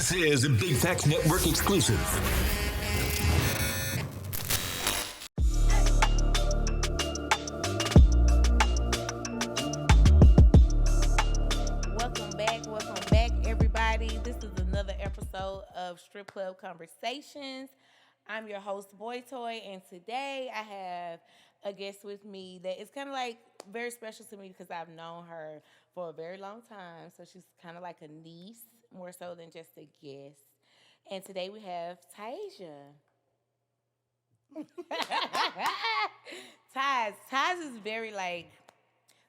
This is a Big Facts Network exclusive. Welcome back, everybody. This is another episode of Stripclub Conversations. I'm your host, Boy Toy, and today I have a guest with me that is kind of like very special to me because I've known her for a very long time. So she's kind of like a niece, more so than just a guest. And today we have Tyasiaa. Taz is very like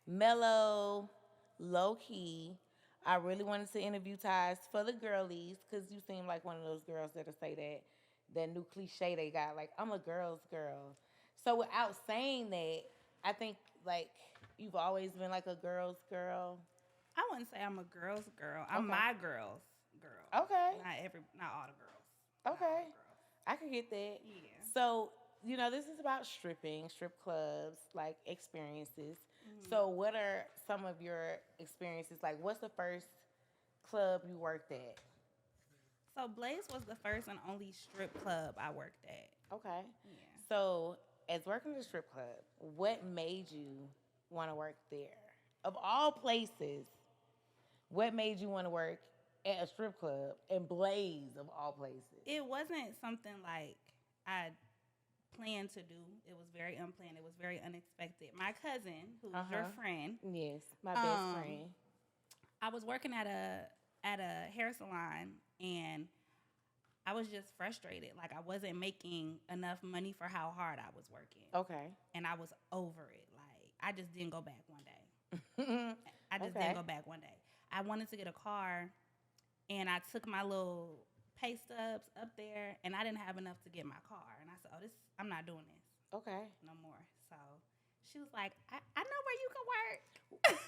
mellow, low key. I really wanted to interview Taz for the girlies because you seem like one of those girls that'll say that new cliche they got, like, I'm a girl's girl. So without saying that, I think like you've always been like a girl's girl. I wouldn't say I'm a girl's girl. I'm my girl's girl. Okay. Not all the girls. Okay. I can get that. Yeah. So, this is about stripping, strip clubs, like experiences. Mm-hmm. So what are some of your experiences? Like, what's the first club you worked at? So Blaze was the first and only strip club I worked at. Okay. Yeah. So as working at a strip club, what made you want to work there? Of all places, what made you want to work at a strip club and Blaze of all places? It wasn't something like I planned to do. It was very unplanned. It was very unexpected. My cousin, who's your friend. Yes, my best friend. I was working at a hair salon and I was just frustrated. Like I wasn't making enough money for how hard I was working. Okay. And I was over it. Like I just didn't go back one day. Didn't go back one day. I wanted to get a car and I took my little pay stubs up there and I didn't have enough to get my car. And I said, I'm not doing this. Okay. No more. So she was like, I know where you can work.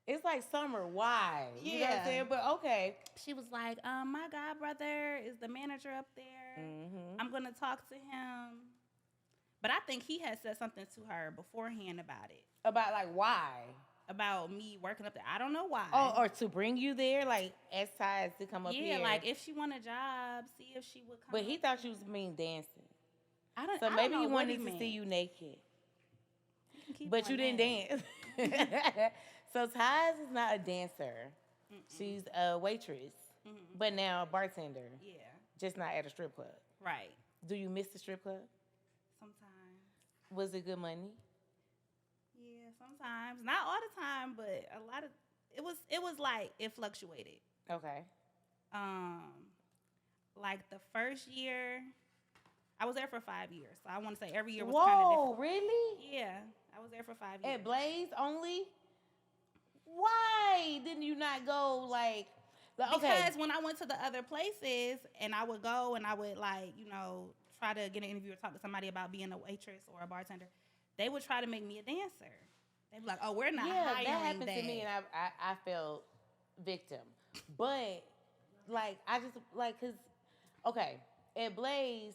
It's like summer. Why? Yeah. You know what I'm saying? But okay. She was like, my god brother is the manager up there. Mm-hmm. I'm going to talk to him. But I think he had said something to her beforehand about it. About like why? About me working up there. I don't know why. Oh, or to bring you there, like as ties to come up here. Yeah, like if she want a job, see if she would come. But he thought you was mean dancing. So maybe he wanted to see you naked. But you didn't dance. So Taz is not a dancer. Mm-mm. She's a waitress. Mm-hmm. But now a bartender. Yeah. Just not at a strip club. Right. Do you miss the strip club? Sometimes. Was it good money? Yeah, sometimes. Not all the time, but a lot of it was like it fluctuated. Okay. Like the first year, I was there for 5 years. So I want to say every year was kind of different. Whoa, really? Yeah, I was there for 5 years. At Blaze only? Why didn't you not go like because when I went to the other places and I would go and I would like, try to get an interview or talk to somebody about being a waitress or a bartender, they would try to make me a dancer. They'd be like, "Oh, we're not hiring that happened to me, and I felt victim." But like, I just like at Blaze,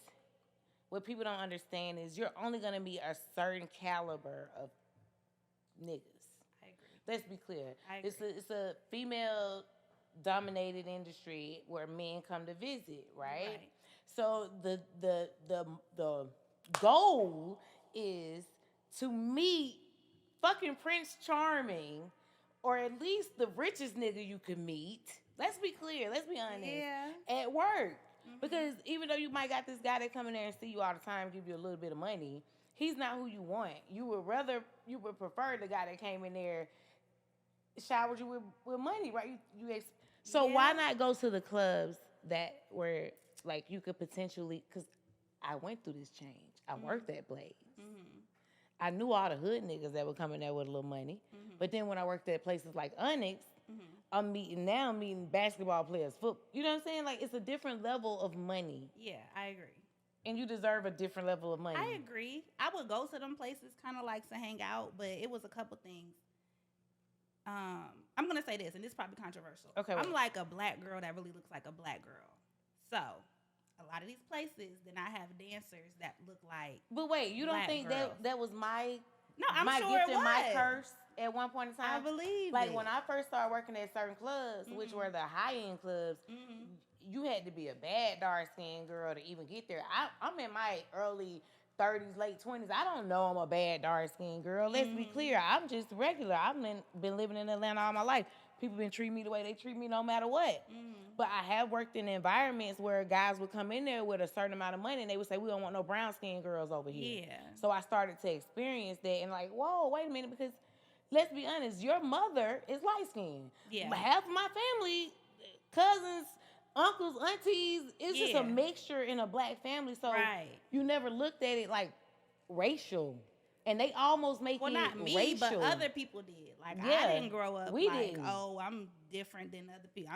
what people don't understand is you're only gonna be a certain caliber of niggas. I agree. Let's be clear. I agree. It's a female dominated industry where men come to visit, right? So the goal is to meet fucking Prince Charming, or at least the richest nigga you can meet. Let's be clear. Let's be honest. Yeah. At work. Mm-hmm. Because even though you might got this guy that come in there and see you all the time, give you a little bit of money, he's not who you want. You would prefer the guy that came in there, showered you with money, right? So why not go to the clubs that were like you could potentially? Because I went through this change. I worked at Blaze. Mm-hmm. I knew all the hood niggas that would come in there with a little money. Mm-hmm. But then when I worked at places like unks, I'm meeting basketball players, football. You know what I'm saying? Like, it's a different level of money. Yeah, I agree. And you deserve a different level of money. I agree. I would go to them places kind of like to hang out, but it was a couple things. I'm going to say this, and this is probably controversial. Okay. I'm like a black girl that really looks like a black girl. So, a lot of these places, then I have dancers that look like But wait, you don't think girls. that was my No, I'm my sure gift it and my was. curse at one point in time. I believe Like it. when I first started working at certain clubs, which were the high end clubs, you had to be a bad dark skinned girl to even get there. I'm in my early 30s, late 20s. I don't know I'm a bad dark skinned girl. Let's be clear. I'm just regular. I've been living in Atlanta all my life. People been treating me the way they treat me no matter what. But I have worked in environments where guys would come in there with a certain amount of money and they would say, we don't want no brown skinned girls over here. Yeah. So I started to experience that and like, whoa, wait a minute, because let's be honest, your mother is light skinned. Yeah. Half of my family, cousins, uncles, aunties, it's just a mixture in a black family. So you never looked at it like racial. And they almost make it not me, racial. but other people did. Like I didn't grow up we like, didn't. oh, I'm different than other people.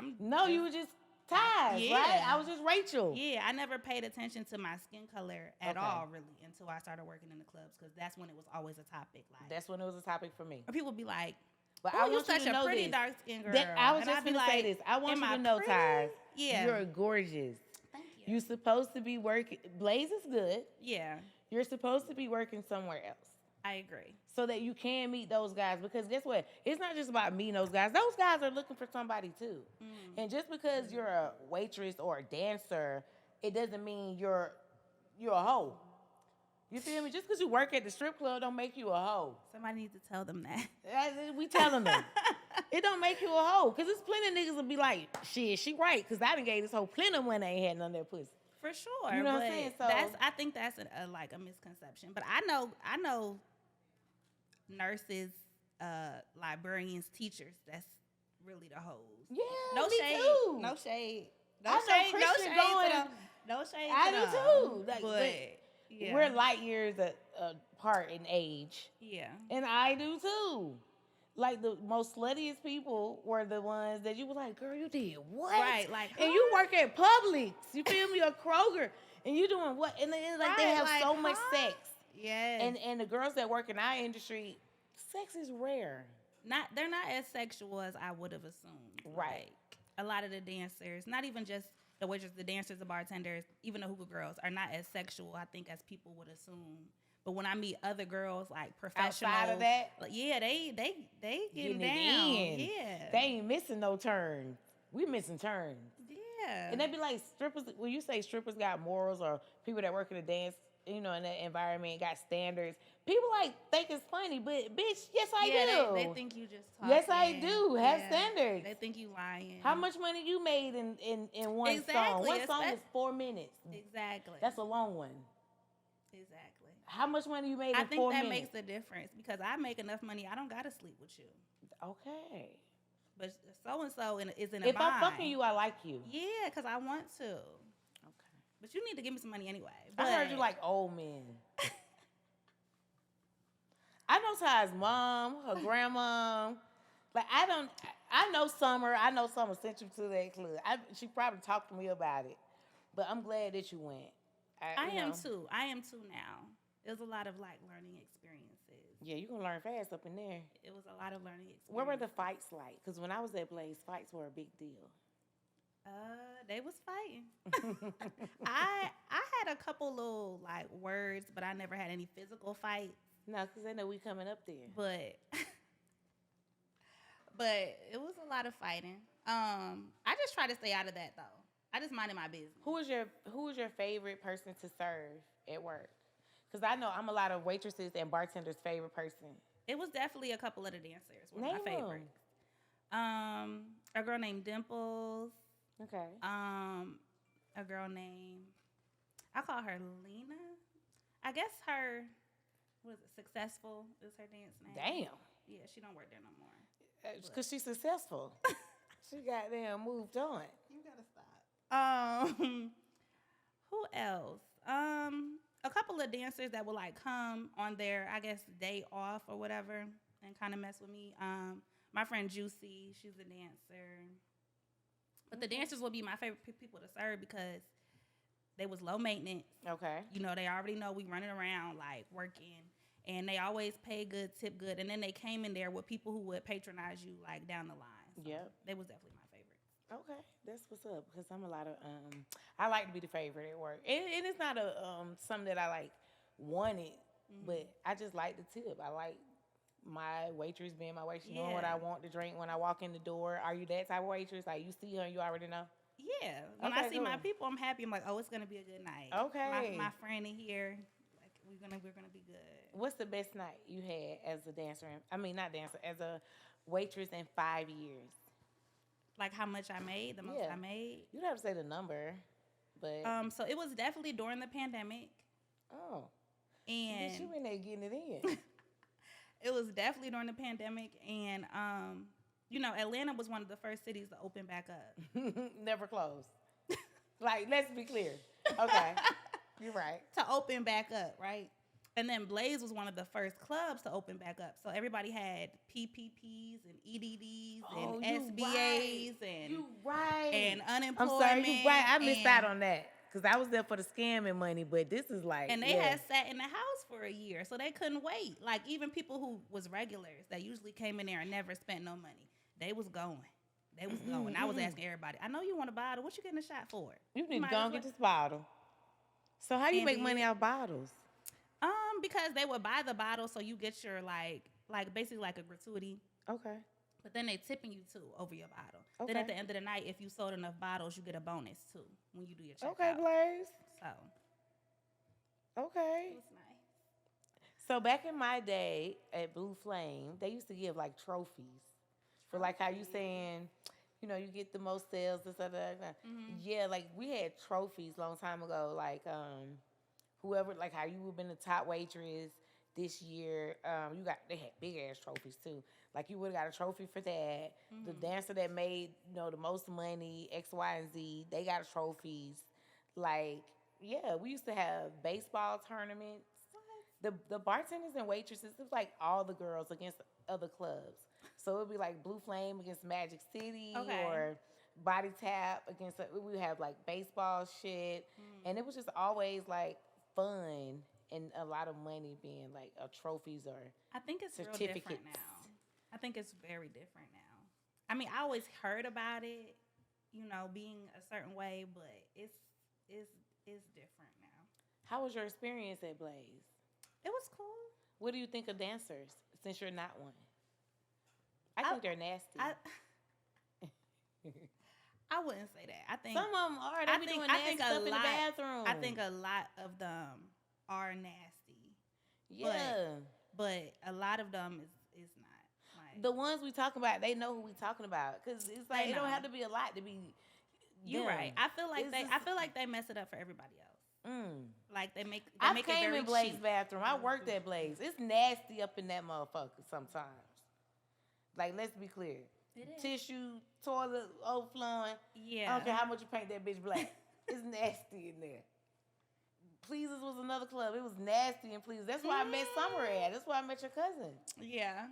You were just Ties, right? I was just Rachel. Yeah, I never paid attention to my skin color at all, really, until I started working in the clubs, because that's when it was always a topic. Like that's when it was a topic for me. Or people would be like, but oh, I you want such you to a know pretty this. dark skinned girl. I was and just I'd be going to say this. I want you to know, Ties. Yeah. You're gorgeous. Thank you. You're supposed to be working. Blaze is good. Yeah. You're supposed to be working somewhere else. I agree. So that you can meet those guys. Because guess what? It's not just about meeting those guys. Those guys are looking for somebody too. And just because you're a waitress or a dancer, it doesn't mean you're a hoe. You feel me? Just because you work at the strip club don't make you a hoe. Somebody needs to tell them that. We telling them. It don't make you a hoe. Because there's plenty of niggas will be like, shit, she right. Because I done gave this whole plenty of money ain't had none of that pussy. For sure. You know what I'm saying? So I think that's like a misconception. But I know nurses, librarians, teachers, that's really the hoes. Yeah, no me shade, too. no shade. No shade. No shade to them. No shade. I do too. Like, but yeah. we're light years apart in age. Yeah. And I do too. Like the most sluttiest people were the ones that you was like, girl, you did what? Right, like, and you work at Publix, you feel me, or Kroger, and you doing what? And it's like they have so much sex. Yes. And the girls that work in our industry, sex is rare. They're not as sexual as I would have assumed. Right. Like, a lot of the dancers, not even just the waitresses, the dancers, the bartenders, even the hookah girls, are not as sexual, I think, as people would assume. But when I meet other girls, like professionals, outside of that, like, yeah, they getting down. Yeah, they ain't missing no turns. We missing turns. Yeah, and they be like strippers. When you say strippers got morals, or people that work in the dance, in that environment got standards. People like think it's funny, but bitch, yes I do. They think you just talking. Yes I do. Have standards. They think you lying. How much money you made in one song? One song is 4 minutes. Exactly. That's a long one. Exactly. How much money you made in 4 minutes? I think that makes a difference, because I make enough money. I don't gotta sleep with you. Okay. But so and so is in a If bind. I'm fucking you, I like you. Yeah, because I want to. Okay. But you need to give me some money anyway. I heard you like old men. I know Ty's mom, her grandma. Like I know Summer. I know Summer sent you to that club. She probably talked to me about it. But I'm glad that you went. I am too. I am too now. It was a lot of like learning experiences. Yeah, you're going to learn fast up in there. It was a lot of learning experiences. What were the fights like? Because when I was at Blaze, fights were a big deal. They was fighting. I had a couple little like words, but I never had any physical fights. No, because they know we coming up there. But it was a lot of fighting. I just try to stay out of that though. I just minded my business. Who was your favorite person to serve at work? Because I know I'm a lot of waitresses and bartenders' favorite person. It was definitely a couple of the dancers were Name my favorites. A girl named Dimples. Okay. A girl named, I call her Lena. I guess her, Successful is her dance name. Damn. Yeah, she don't work there no more. Because she's successful. She goddamn moved on. You gotta stop. Who else? A couple of dancers that will like come on their, I guess, day off or whatever and kind of mess with me. My friend Juicy, she's a dancer. But the dancers will be my favorite people to serve because they was low maintenance. Okay. They already know we running around like working, and they always pay good, tip good. And then they came in there with people who would patronize you like down the line. So yep. They was definitely my favorite. Okay, that's what's up. Because I'm a lot of I like to be the favorite at work, and it's not a something that I like wanted But I just like the tip. I like my waitress being my waitress, knowing what Yeah. I want to drink when I walk in the door. Are you that type of waitress? Like you see her and you already know? Yeah. When Okay, I see my cool. people, I'm happy. I'm like, oh, it's gonna be a good night. Okay. My friend in here, like we're gonna be good. What's the best night you had as a dancer? I mean, not dancer, as a waitress in 5 years. Like how much I made, the most Yeah. I made. You don't have to say the number, but So it was definitely during the pandemic, oh, and bitch, you in there getting it in. it was definitely during the pandemic, and Atlanta was one of the first cities to open back up. Never closed. Like, let's be clear. Okay, you're right. To open back up, right? And then Blaze was one of the first clubs to open back up. So everybody had PPPs and EDDs and SBAs and unemployment. I'm sorry, you right. I missed out on that because I was there for the scamming money, but this is like, and they had sat in the house for a year, so they couldn't wait. Like even people who was regulars that usually came in there and never spent no money, they was going. They was going. I was asking everybody, I know you want a bottle. What you getting a shot for? You need to go and get this bottle. So how do you make money off bottles? Because they would buy the bottle, so you get your like basically like a gratuity. Okay. But then they tipping you too over your bottle. Okay. Then at the end of the night, if you sold enough bottles, you get a bonus too when you do your checkout. Okay, Blaze. So Okay. it was nice. So back in my day at Blue Flame, they used to give like trophies for like how you saying, you get the most sales, this, that, that. Yeah, like we had trophies long time ago, like whoever, like how you would have been the top waitress this year. They had big ass trophies too. Like you would have got a trophy for that. The dancer that made, the most money, X, Y, and Z, they got trophies. Like, yeah, we used to have baseball tournaments. The bartenders and waitresses, it was like all the girls against other clubs. So it would be like Blue Flame against Magic City or Body Tap against, we would have like baseball shit. And it was just always like fun and a lot of money being like trophies or I think it's real certificates. different now. I think it's very different now. I mean, I always heard about it, being a certain way, but it's different now. How was your experience at Blaze? It was cool. What do you think of dancers since you're not one? I think they're nasty. I wouldn't say that. I think some of them are. They be doing nasty stuff in the bathroom. I think a lot of them are nasty. Yeah. But a lot of them is not. Like, the ones we talk about, they know who we talking about. Because it's like, it don't have to be a lot to be You're them. right. I feel like they mess it up for everybody else. Like they make I it came very in Blaze cheap. bathroom. I worked at Blaze. It's nasty up in that motherfucker sometimes. Like, let's be clear. It is. Tissue, toilet overflowing. Yeah. I don't care how much you paint that bitch black. It's nasty in there. Pleasers was another club. It was nasty in Pleasers. That's why I met Summer at. That's why I met your cousin. Yeah.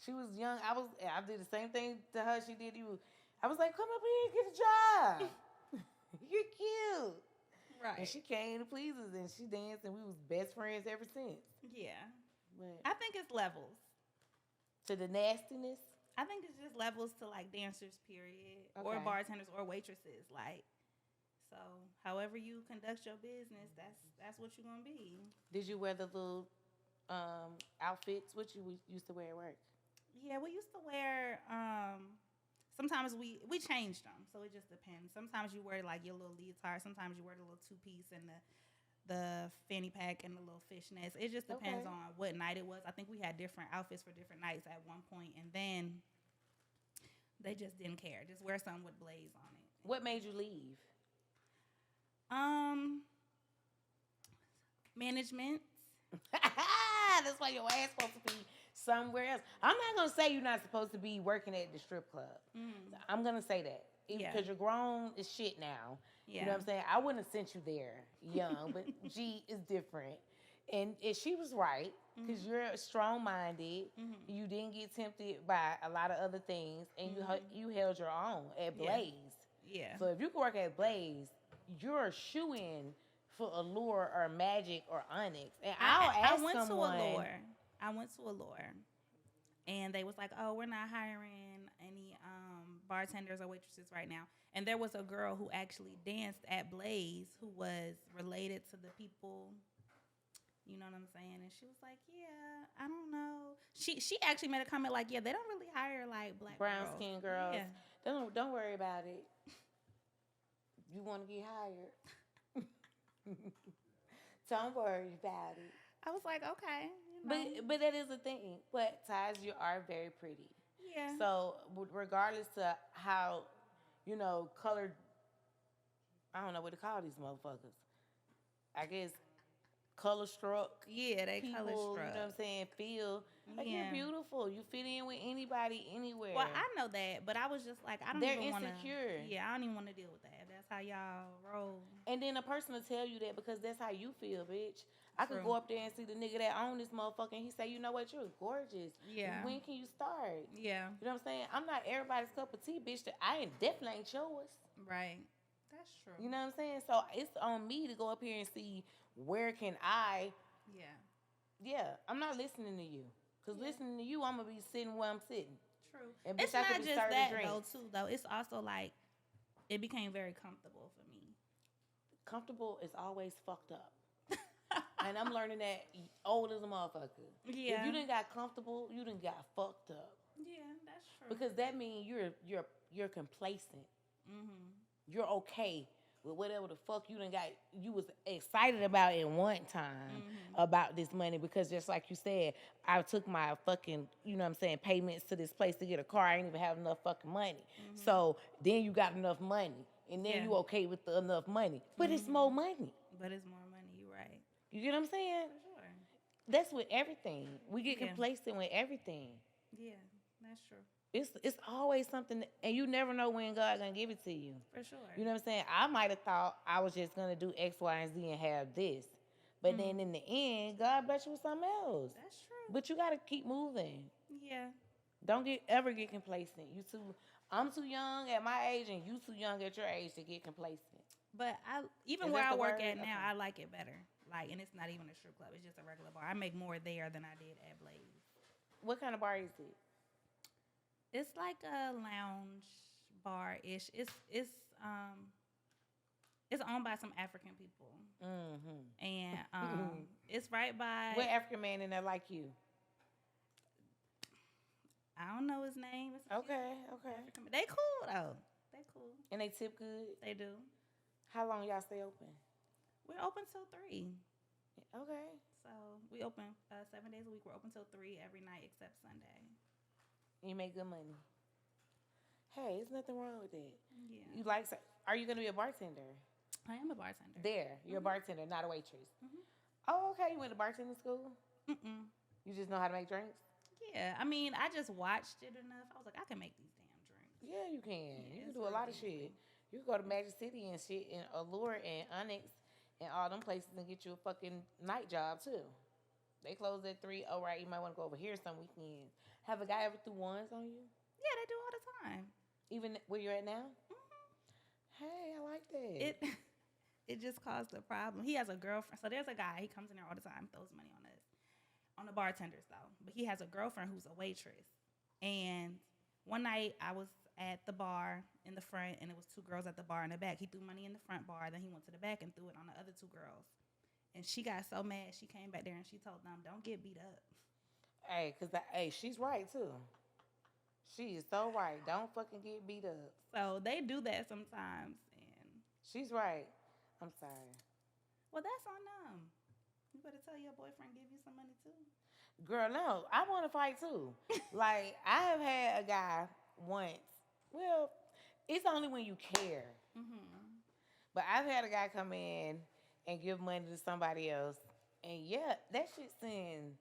She was young. I did the same thing to her she did you. I was like, come up here and get a job. You're cute. Right. And she came to Pleasers and she danced and we was best friends ever since. Yeah. But I think it's levels. to the nastiness. I think it's just levels to like dancers, period, or Okay. bartenders or waitresses. Like, so however you conduct your business, that's what you're gonna be. Did you wear the little outfits? What you used to wear at work? Yeah, we used to wear. Sometimes we changed them, so it just depends. Sometimes you wear like your little leotard. Sometimes you wear the little 2-piece and the fanny pack and the little fishnets. It just depends on what night it was. I think we had different outfits for different nights at one point, and then they just didn't care. Just wear something with Blaze on it. What made you leave? Management. That's why your ass supposed to be somewhere else. I'm not gonna say you're not supposed to be working at the strip club. I'm gonna say that because you're grown as shit now. Yeah. You know what I'm saying? I wouldn't have sent you there young, but G is different. And she was right because you're strong-minded. You didn't get tempted by a lot of other things, and you held your own at Blaze. Yeah. So if you can work at Blaze, you're a shoo-in for Allure or Magic or Onyx. And I went someone, to Allure. I went to Allure, and they was like, "Oh, we're not hiring any bartenders or waitresses right now." And there was a girl who actually danced at Blaze who was related to the people You know what I'm saying? And she was like, yeah, I don't know. She actually made a comment like, yeah, they don't really hire like black Brown girls. skin girls. Yeah. Don't worry about it. You want to get hired. Don't worry about it. I was like, okay. You know. But that is the thing. But Tyas, you are very pretty. Yeah. So regardless of how, colored, I don't know what to call these motherfuckers. I guess color struck. Yeah, they people, color struck. You know what I'm saying? Feel like you're beautiful. You fit in with anybody, anywhere. Well, I know that, but I was just like, I don't They're even want to. insecure. Yeah, I don't even want to deal with that. If that's how y'all roll. And then a person will tell you that because that's how you feel, bitch. I could go up there and see the nigga that own this motherfucker and he say, you know what, you're gorgeous. Yeah. When can you start? Yeah. You know what I'm saying? I'm not everybody's cup of tea, bitch. Definitely ain't yours. Right. That's true. You know what I'm saying? So it's on me to go up here and see where can I. Yeah, I'm not listening to you. Because listening to you, I'm going to be sitting where I'm sitting. True. And it's not just that, drinks. though. It's also like, it became very comfortable for me. Comfortable is always fucked up. And I'm learning that old as a motherfucker. Yeah. If you done got comfortable, you done got fucked up. Yeah, that's true. Because that means you're complacent. Mm-hmm. You're okay with whatever the fuck you was excited about at one time about this money. Because just like you said, I took my fucking, payments to this place to get a car. I didn't even have enough fucking money. Mm-hmm. So then you got enough money. And then you okay with the enough money. But it's more money. But it's more money, you're right. You get what I'm saying? For sure. That's with everything. We get complacent with everything. Yeah, that's true. It's always something, and you never know when God gonna give it to you. For sure. You know what I'm saying? I might have thought I was just gonna do X, Y, and Z and have this, but then in the end, God bless you with something else. That's true. But you gotta keep moving. Yeah. Don't ever get complacent. I'm too young at my age, and you too young at your age to get complacent. But even where I work at now, I like it better. Like, and it's not even a strip club; it's just a regular bar. I make more there than I did at Blaze. What kind of bar is it? It's like a lounge bar-ish. It's owned by some African people. Mm-hmm. And it's right by... What African man in there like you? I don't know his name. Okay. They cool, though. They cool. And they tip good? They do. How long y'all stay open? We're open till 3. Okay. So we open 7 days a week. We're open till 3 every night except Sunday. You make good money. Hey, there's nothing wrong with that. Yeah. Are you going to be a bartender? I am a bartender. You're a bartender, not a waitress. Mm-hmm. Oh, okay. You went to bartending school? Mm-mm. You just know how to make drinks? Yeah. I mean, I just watched it enough. I was like, I can make these damn drinks. Yeah, you can. Yeah, you can do a lot of shit. You can go to Magic City and shit, and Allure and Unks and all them places and get you a fucking night job, too. They close at 3. All right, you might want to go over here some weekends. Have a guy ever threw ones on you? Yeah, they do all the time. Even where you're at now? Mm-hmm. Hey, I like that. It just caused a problem. He has a girlfriend. So there's a guy. He comes in there all the time, throws money on us. On the bartenders, though. But he has a girlfriend who's a waitress. And one night, I was at the bar in the front, and it was 2 girls at the bar in the back. He threw money in the front bar. Then he went to the back and threw it on the other 2 girls. And she got so mad, she came back there and she told them, don't get beat up. Hey, she's right, too. She is so right. Don't fucking get beat up. So they do that sometimes. And she's right. I'm sorry. Well, that's on them. You better tell your boyfriend give you some money, too. Girl, no. I want to fight, too. Like, I have had a guy once. Well, it's only when you care. Mm-hmm. But I've had a guy come in and give money to somebody else. And, yeah, that shit sends...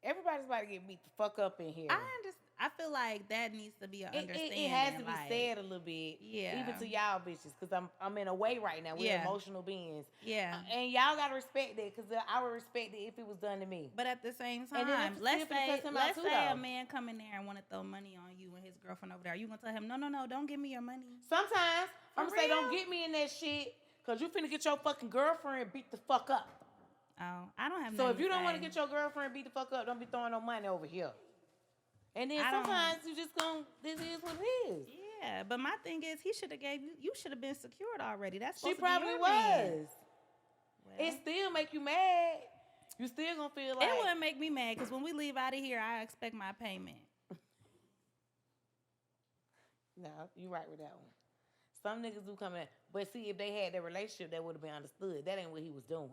Everybody's about to get beat the fuck up in here. I understand. I feel like that needs to be an understanding. It has to be said a little bit. Yeah. Even to y'all bitches. Because I'm in a way right now. We're emotional beings. Yeah. And y'all got to respect that. Because I would respect it if it was done to me. But at the same time, let's say a man come in there and want to throw money on you and his girlfriend over there. You going to tell him, no, don't give me your money? Sometimes. I'm going to say, don't get me in that shit. Because you finna get your fucking girlfriend beat the fuck up. Oh, I don't have. So if you don't want to get your girlfriend beat the fuck up, don't be throwing no money over here. And then sometimes you just this is what it is. Yeah, but my thing is, he should have gave you. You should have been secured already. That's supposed she probably to be was. Well, it still make you mad. You still gonna feel like it wouldn't make me mad because when we leave out of here, I expect my payment. No, you right with that one. Some niggas do come in, but see, if they had their relationship, that would have been understood. That ain't what he was doing.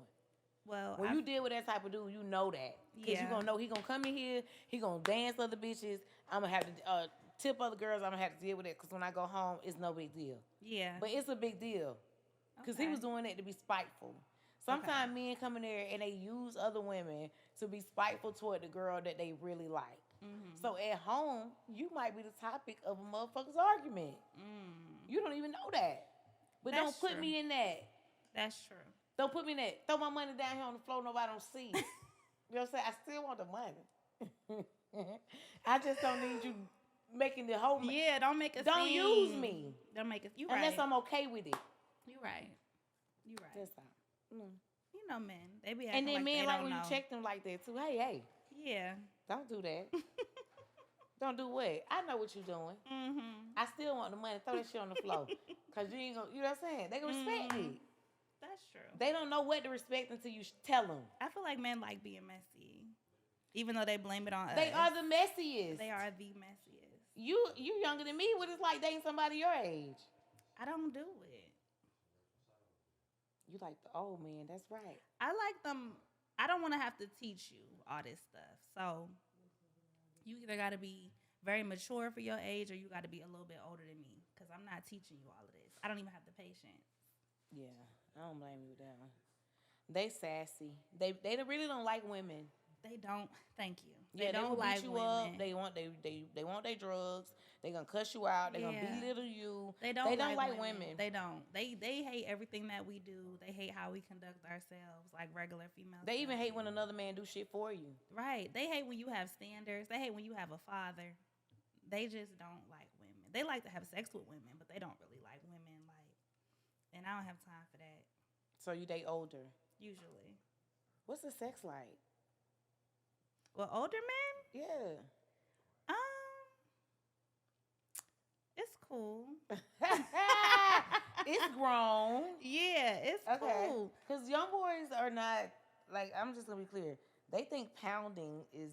Well, When you deal with that type of dude, you know that. Because you gonna know he gonna come in here, he gonna dance other bitches. I'm gonna have to tip other girls. I'm gonna have to deal with it. Because when I go home, it's no big deal. Yeah. But it's a big deal. Because he was doing it to be spiteful. Sometimes men come in there and they use other women to be spiteful toward the girl that they really like. Mm-hmm. So at home, you might be the topic of a motherfucker's argument. You don't even know that. But That's don't put true. me in that. That's true. Don't put me in that. Throw my money down here on the floor, nobody don't see. You know what I'm saying? I still want the money. I just don't need you making the whole... Yeah, don't make a Don't scene. use me. Don't make it. You Unless right. I'm okay with it. You right. You right. That's all. You know, men. They be acting And then like men they like don't when know. you check them like that too. Hey. Yeah. Don't do that. Don't do what? I know what you're doing. Mm-hmm. I still want the money. Throw that shit on the floor. Because you ain't gonna, you know what I'm saying? They gonna respect it. That's true. They don't know what to respect until you tell them. I feel like men like being messy. Even though they blame it on us. They are the messiest. They are the messiest. You younger than me. What it's like dating somebody your age? I don't do it. You like the old man. That's right. I like them. I don't want to have to teach you all this stuff. So you either got to be very mature for your age or you got to be a little bit older than me because I'm not teaching you all of this. I don't even have the patience. Yeah, I don't blame you with that one. They sassy. They really don't like women. They don't. Thank you. They don't like beat you women. up. They want their drugs. They gonna cuss you out. They gonna belittle you. They don't like women. They don't. They hate everything that we do. They hate how we conduct ourselves like regular females. They even hate when another man do shit for you. Right. They hate when you have standards. They hate when you have a father. They just don't like women. They like to have sex with women, but they don't really like women. And I don't have time for that. So you date older? Usually. What's the sex like? Well, older men? Yeah. It's cool. It's grown. Yeah, it's cool. Because young boys are not, like, I'm just going to be clear. They think pounding is...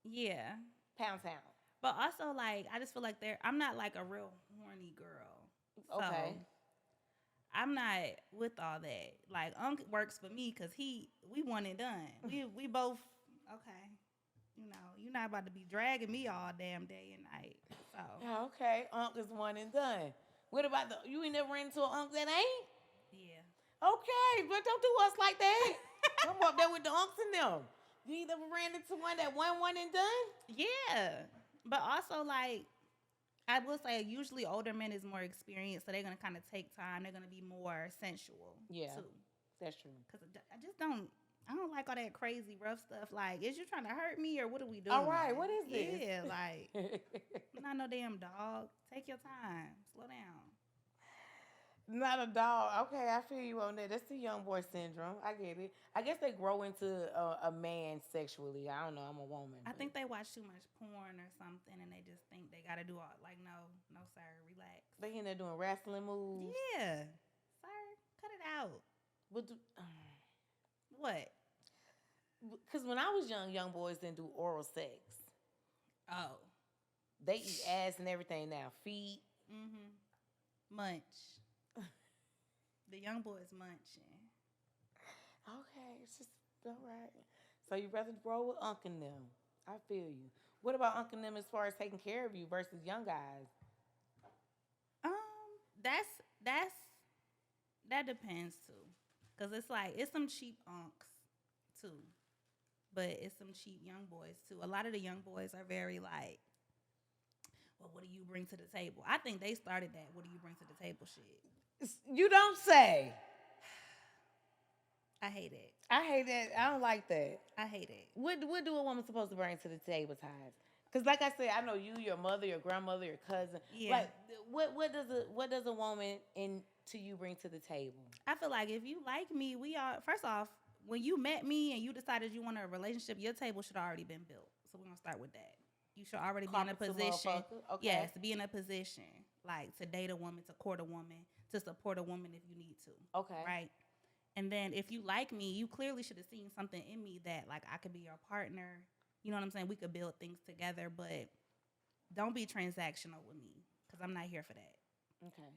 Yeah. Pound. But also, like, I just feel like I'm not, like, a real horny girl. Okay. So, I'm not with all that. Like, Unc works for me because we one and done. We both, okay. You know, you're not about to be dragging me all damn day and night. So. Okay, Unc is one and done. What about you ain't never ran into an Unc that ain't? Yeah. Okay, but don't do us like that. I'm up there with the Uncs and them. You ain't never ran into one that one and done? Yeah. But also, like, I will say usually older men is more experienced, so they're going to kind of take time. They're going to be more sensual, too. That's true. Because I don't like all that crazy rough stuff. Like, is you trying to hurt me or what are we doing? All right, what is this? Yeah, like, I'm not no damn dog. Take your time. Slow down. Not a dog. Okay, I feel you on that. That's the young boy syndrome. I get it. I guess they grow into a man sexually. I don't know. I'm a woman. I think they watch too much porn or something, and they just think they got to do all, like, no, sir, relax. They in there doing wrestling moves. Yeah. Sir, cut it out. What? Because when I was young boys didn't do oral sex. Oh. They eat ass and everything now. Feet. Mm-hmm. Munch. The young boys munching. Okay, it's just all right. So you rather roll with Unc and them. I feel you. What about Unc and them as far as taking care of you versus young guys? That depends too. Cause it's like it's some cheap unks too. But it's some cheap young boys too. A lot of the young boys are very like, well, what do you bring to the table? I think they started that what do you bring to the table shit. You don't say. I hate it. I hate that. I don't like that. I hate it. What do a woman supposed to bring to the table, Tyas? Because like I said, I know you, your mother, your grandmother, your cousin. Yeah. Like, what does a woman to you bring to the table? I feel like if you like me, we are, first off, when you met me and you decided you wanted a relationship, your table should have already been built. So we're going to start with that. You should already be in a position. Okay. Yes, to be in a position, like to date a woman, to court a woman, to support a woman if you need to. Okay. Right? And then if you like me, you clearly should have seen something in me that like I could be your partner. You know what I'm saying? We could build things together, but don't be transactional with me because I'm not here for that. Okay.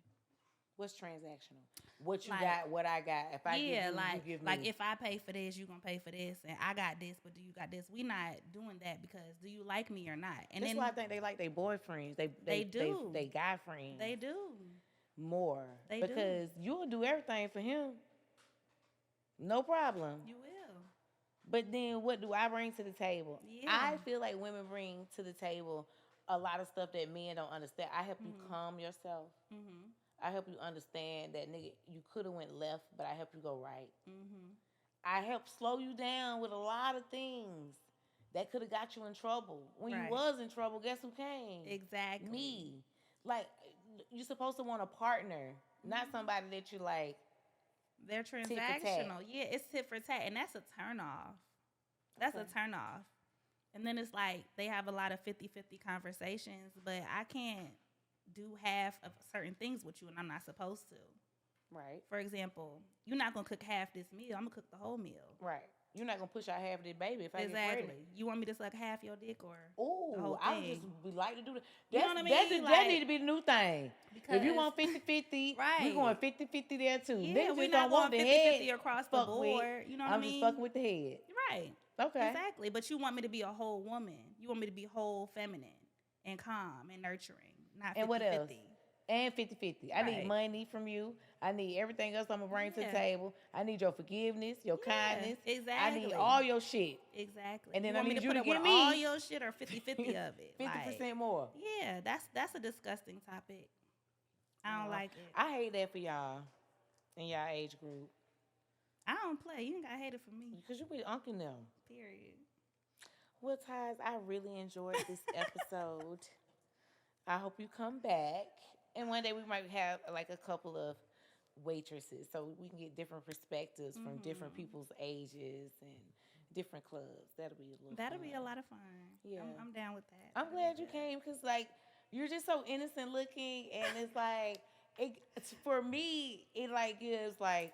What's transactional? What you Like, got, what I got. If I give you, like, you give me. like if I pay for this, you gonna pay for this, and I got this, but do you got this? We not doing that because do you like me or not? And that's then why I think they like their boyfriends. They do. They guy friends. they do. More. They because you'll do everything for him. No problem. You will. But then what do I bring to the table? Yeah. I feel like women bring to the table a lot of stuff that men don't understand. I help you calm yourself. Mm-hmm. I help you understand that, nigga, you could have went left, but I help you go right. Mm-hmm. I help slow you down with a lot of things that could have got you in trouble. When Right. you was in trouble, guess who came? Exactly. Me. Like, you're supposed to want a partner, not somebody that you like. They're for tat. transactional. Yeah, it's tit for tat, and that's a turn off. That's Okay. a turn off. And then it's like they have a lot of 50-50 conversations, but I can't do half of certain things with you, and I'm not supposed to. Right. For example, you're not gonna cook half this meal. I'm gonna cook the whole meal. Right. You're not going to push out half of this baby if I get Exactly. pregnant. You want me to suck half your dick or the Ooh, whole I would thing? just be like to do that. You know what I mean? That Like, need to be the new thing. If you want 50-50, Right. we're going 50-50 there too. Yeah, Niggas we're just not don't want going the 50-50 head across the fucked with. board. You know what I I'm mean? just fucking with the head. Right. Okay. Exactly. But you want me to be a whole woman. You want me to be whole feminine and calm and nurturing, not 50-50. And what else? And 50-50. I need Right. money from you. I need everything else I'm going to bring to the Yeah. table. I need your forgiveness, your Yeah, kindness. exactly. I need all your shit. Exactly. And then you I want me need to you put to up give with me all your shit or 50-50 of it. 50% Like, more. yeah, that's a disgusting topic. I don't like it. I hate that for y'all in y'all age group. I don't play. You ain't got to hate it for me. Because you be unking them. Period. Well, Tyas, I really enjoyed this episode. I hope you come back. And one day we might have like a couple of waitresses so we can get different perspectives from different people's ages and different clubs. That'll be a little That'll fun. be a lot of fun. Yeah. I'm down with that. I'm That'll be glad you good. came because, like, you're just so innocent looking. And it's like, it's for me, it like gives like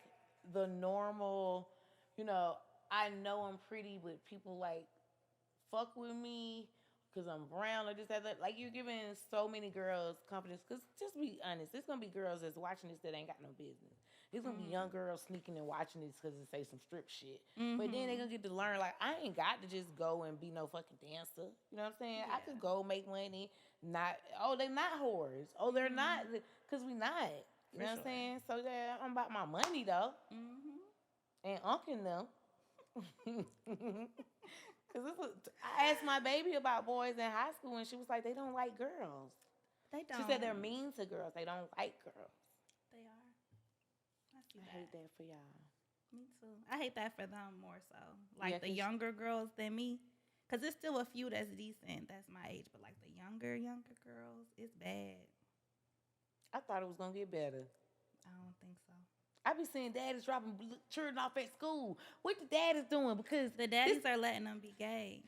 the normal, you know, I know I'm pretty, but people like fuck with me because I'm brown or this, that. Like, you're giving so many girls confidence. Because just be honest, there's going to be girls that's watching this that ain't got no business. There's going to be young girls sneaking and watching this because it say some strip shit. But then they're going to get to learn, like, I ain't got to just go and be no fucking dancer. You know what I'm saying? I could go make money. They're not whores. Oh, they're not. Because we not. You know what I'm saying? So, yeah, I'm about my money, though. And unking them. Because I asked my baby about boys in high school, and she was like, they don't like girls. They don't. She said they're mean to girls. They don't like girls. They are. I hate that for y'all. Me too. I hate that for them more so. Like Yeah, the 'cause- younger girls than me. Because there's still a few that's decent. That's my age. But like the younger girls, it's bad. I thought it was going to get better. I don't think so. I be seeing daddies dropping children off at school. What the daddies doing? Because The daddies are letting them be gay.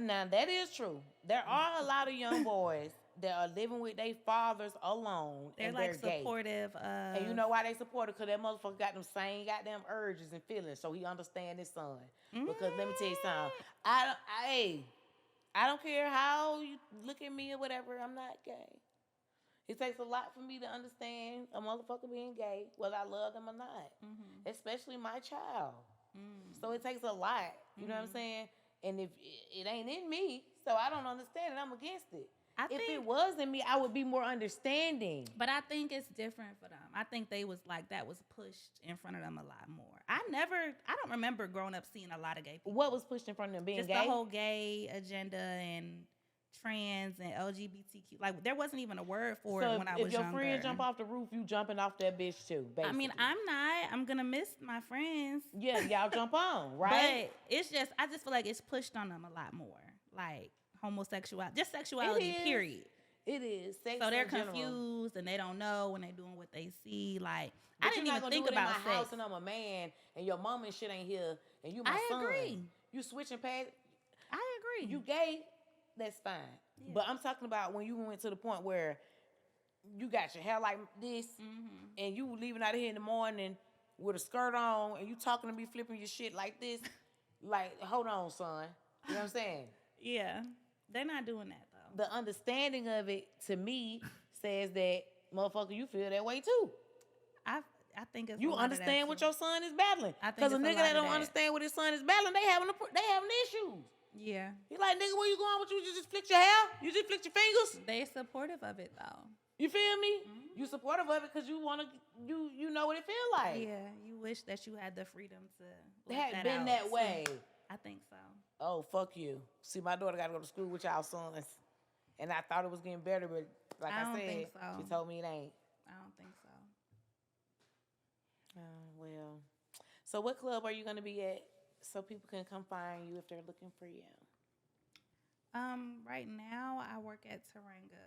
now, that is true. There are a lot of young boys that are living with their fathers alone. They're and like they're gay. supportive of. And you know why they support it? Because that motherfucker got them same goddamn urges and feelings, so he understand his son. Because let me tell you something. I don't care how you look at me or whatever. I'm not gay. It takes a lot for me to understand a motherfucker being gay, whether I love them or not. Especially my child. So it takes a lot. You know what I'm saying? And if it ain't in me, so I don't understand it, I'm against it. If it was in me, I would be more understanding. But I think it's different for them. I think they was like, that was pushed in front of them a lot more. I don't remember growing up seeing a lot of gay people. What was pushed in front of them? Being Just gay? the whole gay agenda and trans and LGBTQ. Like, there wasn't even a word for it when I was younger. If your friends jump off the roof, you jumping off that bitch too, basically. I mean, I'm not. I'm going to miss my friends. Yeah, y'all jump on, right? But I just feel like it's pushed on them a lot more. Like, homosexuality, just sexuality, period. It is. Sex So they're in general. confused and they don't know when they're doing what they see. Like, But I didn't even think about in my house sex. and I'm a man and your mama and shit ain't here and you my son. I agree. You switching past. I agree. You gay, that's fine. Yeah. But I'm talking about when you went to the point where you got your hair like this and you leaving out of here in the morning with a skirt on and you talking to me flipping your shit like this, like, hold on, son. You know what I'm saying? Yeah. They're not doing that, though. The understanding of it, to me, says that, motherfucker, you feel that way, too. I think it's You a lot of that, understand what too. your son is battling. I think Because a it's a nigga lot that of don't that. understand what his son is battling, they having issues. Yeah. He like, nigga, where you going with you just flicked your hair? You just flicked your fingers? They're supportive of it, though. You feel me? Mm-hmm. You supportive of it because you want to, you know what it feel like. Yeah. You wish that you had the freedom to It let hadn't that been out. that way. I think so. Oh, fuck you. See, my daughter got to go to school with y'all sons. And I thought it was getting better, but like I don't said, think so. she told me it ain't. I don't think so. Well. So what club are you going to be at so people can come find you if they're looking for you? Right now I work at Taranga.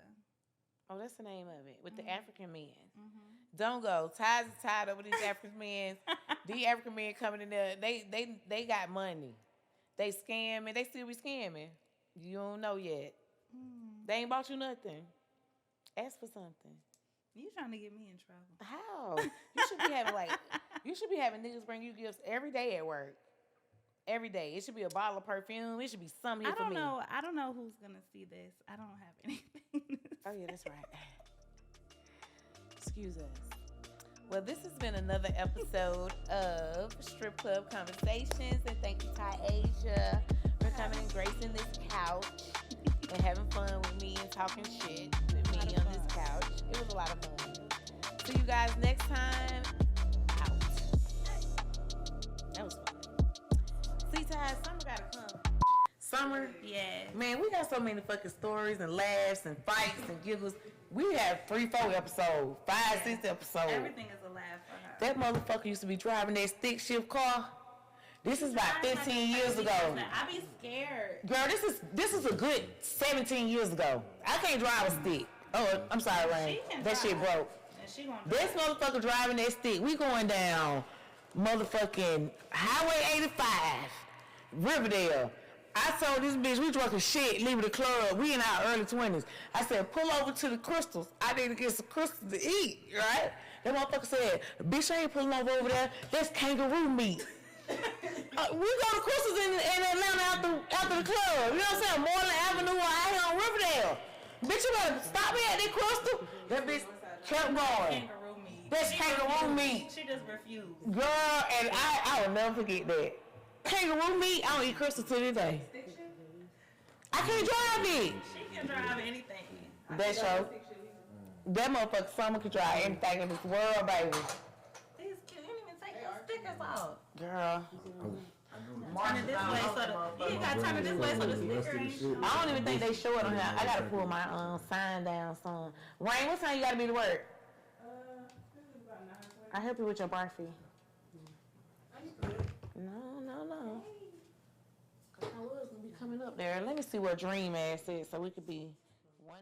Oh, that's the name of it, with the African men. Mm-hmm. Don't go. Ty's is tied over these African men. These African men coming in there, they got money. They scamming. They still be scamming. You don't know yet. They ain't bought you nothing. Ask for something. You trying to get me in trouble? How? You should be having niggas bring you gifts every day at work. Every day. It should be a bottle of perfume. It should be something here for me. I don't know who's gonna see this. I don't have anything. Oh yeah, that's right. Excuse us. Well, this has been another episode of Stripclub Conversations, and thank you, Tyasiaa, for coming and gracing this couch and having fun with me and talking shit with me on this couch. It was a lot of fun. See you guys next time. Out. That was fun. See, Ty, summer gotta come. Summer? Yeah. Man, we got so many fucking stories and laughs and fights and giggles. We have 3-4 episodes, 5-6 episodes. Everything is a laugh for her. That motherfucker used to be driving that stick shift car. This is about 15 years ago. I be scared. Girl, this is a good 17 years ago. I can't drive a stick. Oh, I'm sorry, Rain. That shit broke. This motherfucker driving that stick. We going down motherfucking Highway 85, Riverdale. I told this bitch we drunk as shit, leaving the club. We in our early 20s. I said, pull over to the Crystals. I need to get some crystals to eat, right? That motherfucker said, bitch, I ain't pulling over there. That's kangaroo meat. We go to Crystals in Atlanta after the club. You know what I'm saying? Moreland Avenue or out here on Riverdale. Bitch, you better stop me at that Crystal. That bitch kept going. Kangaroo meat. That's kangaroo meat. She just refused. Girl, and I will never forget that. Kangaroo meat, I don't eat Crystals to this day. I can't drive it. She can drive anything. That show. That motherfucker Summer can drive anything in this world, baby. These kids didn't even take those stickers off. Girl. Turn it this way so you ain't gotta turn it this way so the sticker ain't. I don't even think they show it on here. I gotta pull my sign down son. Rain, what time you gotta be to work? I help you with your bar fee. No. I was gonna be coming up there. Let me see where Dream ass is so we could be one.